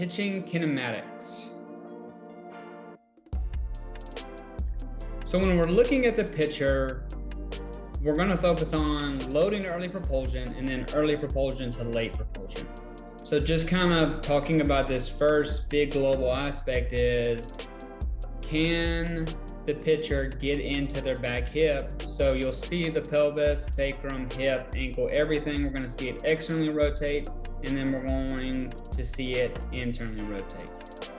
pitching kinematics. So when we're looking at the pitcher, we're going to focus on loading early propulsion and then early propulsion to late propulsion. So just kind of talking about this first big global aspect is, can the pitcher get into their back hip? So you'll see the pelvis, sacrum, hip, ankle, everything. We're going to see it externally rotate, and then we're going to see it internally rotate.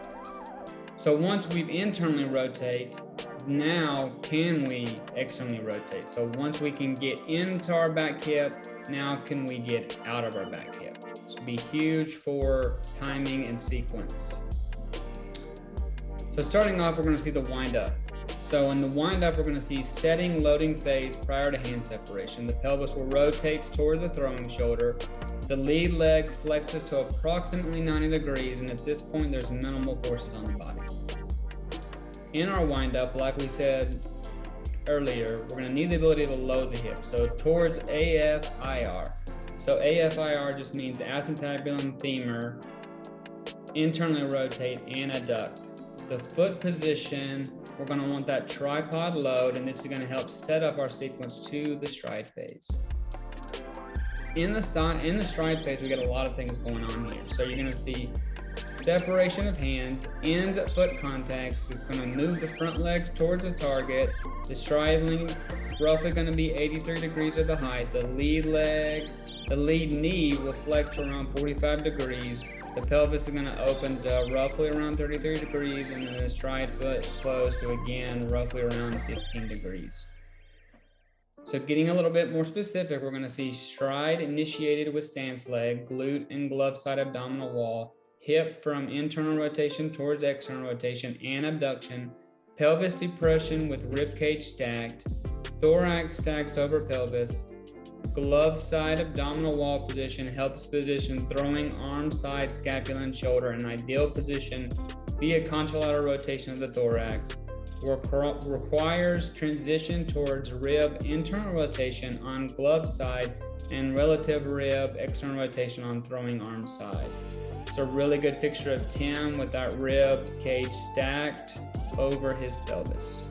So once we've internally rotate, now can we externally rotate? So once we can get into our back hip, now can we get out of our back hip? This will be huge for timing and sequence. So starting off, we're going to see the wind up. So in the wind up, we're going to see setting loading phase prior to hand separation. The pelvis will rotate toward the throwing shoulder. The lead leg flexes to approximately 90 degrees, and at this point, there's minimal forces on the body. In our wind up, like we said earlier, we're going to need the ability to load the hip. So towards AFIR. So AFIR just means acetabulum femur, internally rotate and adduct. The foot position, we're going to want that tripod load, and this is going to help set up our sequence to the stride phase. In the stride phase, we get a lot of things going on here. So you're going to see separation of hands, ends at foot contacts. It's going to move the front legs towards the target. The stride length roughly going to be 83 degrees of the height. The lead knee will flex to around 45 degrees. The pelvis is going to open to roughly around 33 degrees, and then the stride foot close to again roughly around 15 degrees. So getting a little bit more specific, we're going to see stride initiated with stance leg, glute and glove side abdominal wall, hip from internal rotation towards external rotation and abduction, pelvis depression with rib cage stacked, thorax stacks over pelvis, glove side abdominal wall position helps position throwing arm, side, scapula, and shoulder in ideal position via contralateral rotation of the thorax. Requires transition towards rib internal rotation on glove side and relative rib external rotation on throwing arm side. It's a really good picture of Tim with that rib cage stacked over his pelvis.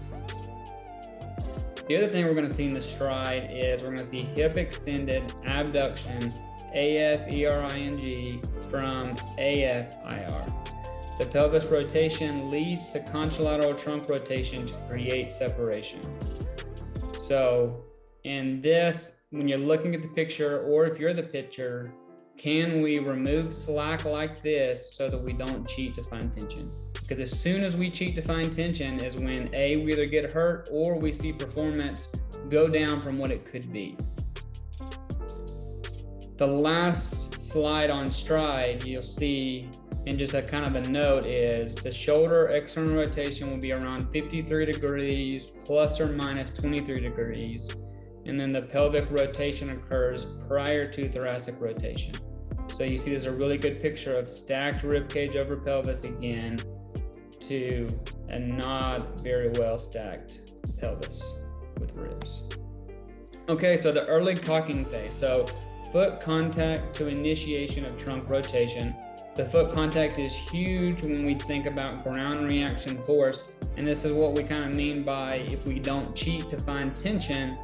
The other thing we're going to see in the stride is we're going to see hip extended abduction, AFERING from AFIR. The pelvis rotation leads to contralateral trunk rotation to create separation. So in this, when you're looking at the picture, or if you're the pitcher, can we remove slack like this so that we don't cheat to find tension? Because as soon as we cheat to find tension is when we either get hurt or we see performance go down from what it could be. The last slide on stride you'll see, and just a kind of a note, is the shoulder external rotation will be around 53 degrees plus or minus 23 degrees. And then the pelvic rotation occurs prior to thoracic rotation. So you see there's a really good picture of stacked rib cage over pelvis again to a not very well stacked pelvis with ribs. Okay, so the early cocking phase. So foot contact to initiation of trunk rotation. The foot contact is huge when we think about ground reaction force, and this is what we kind of mean by if we don't cheat to find tension,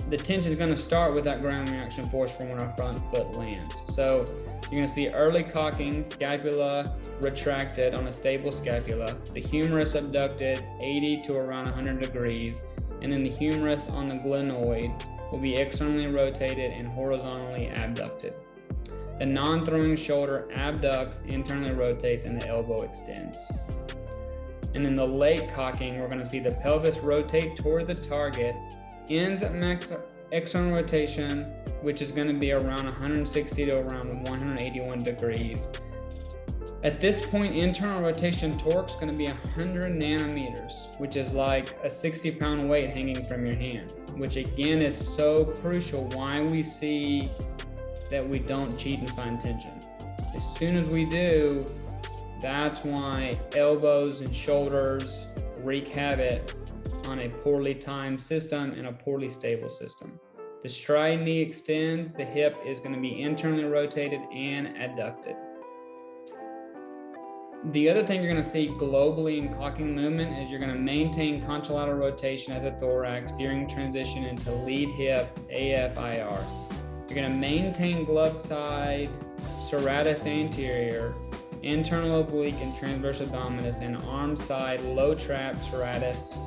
the tension is going to start with that ground reaction force from when our front foot lands. So you're going to see early cocking, scapula retracted on a stable scapula, the humerus abducted 80 to around 100 degrees, and then the humerus on the glenoid will be externally rotated and horizontally abducted. The non-throwing shoulder abducts, internally rotates, and the elbow extends. And in the late cocking, we're going to see the pelvis rotate toward the target, ends at max external rotation, which is going to be around 160 to around 181 degrees. At this point, internal rotation torque is going to be 100 nanometers, which is like a 60-pound weight hanging from your hand, which again is so crucial why we see that we don't cheat and find tension. As soon as we do, that's why elbows and shoulders wreak havoc on a poorly timed system and a poorly stable system. The stride knee extends, the hip is going to be internally rotated and adducted. The other thing you're going to see globally in cocking movement is you're going to maintain contralateral rotation at the thorax during transition into lead hip AFIR. You're going to maintain glove side serratus anterior, internal oblique and transverse abdominis, and arm side low trap serratus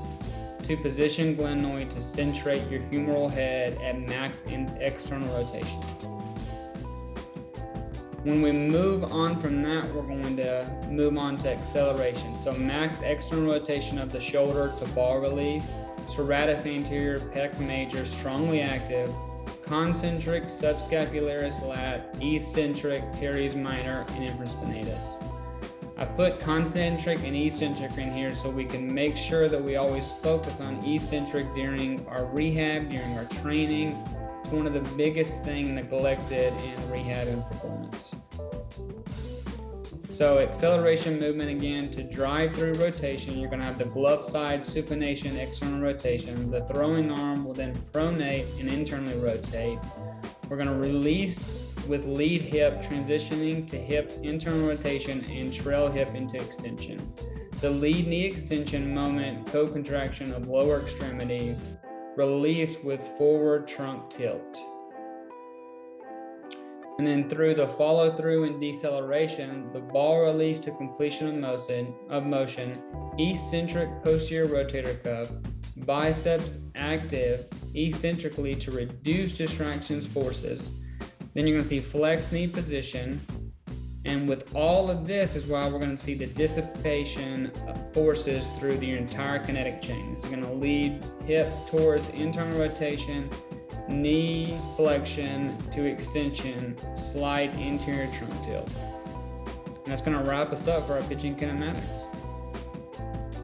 to position glenoid to centrate your humeral head at max external rotation. When we move on from that, we're going to move on to acceleration. So max external rotation of the shoulder to ball release, serratus anterior, pec major, strongly active, concentric, subscapularis lat, eccentric, teres minor, and infraspinatus. I put concentric and eccentric in here so we can make sure that we always focus on eccentric during our rehab, during our training. It's one of the biggest things neglected in rehab and performance. So acceleration movement, again, to drive through rotation, you're going to have the glove side supination, external rotation. The throwing arm will then pronate and internally rotate. We're going to release with lead hip transitioning to hip internal rotation and trail hip into extension. The lead knee extension moment, co-contraction of lower extremity, release with forward trunk tilt. And then through the follow through and deceleration, the ball release to completion of motion, eccentric posterior rotator cuff, biceps active eccentrically to reduce distractions forces. Then you're going to see flex knee position. And with all of this is why we're going to see the dissipation of forces through the entire kinetic chain. This is going to lead hip towards internal rotation, knee flexion to extension, slight anterior trunk tilt. And that's going to wrap us up for our pitching kinematics.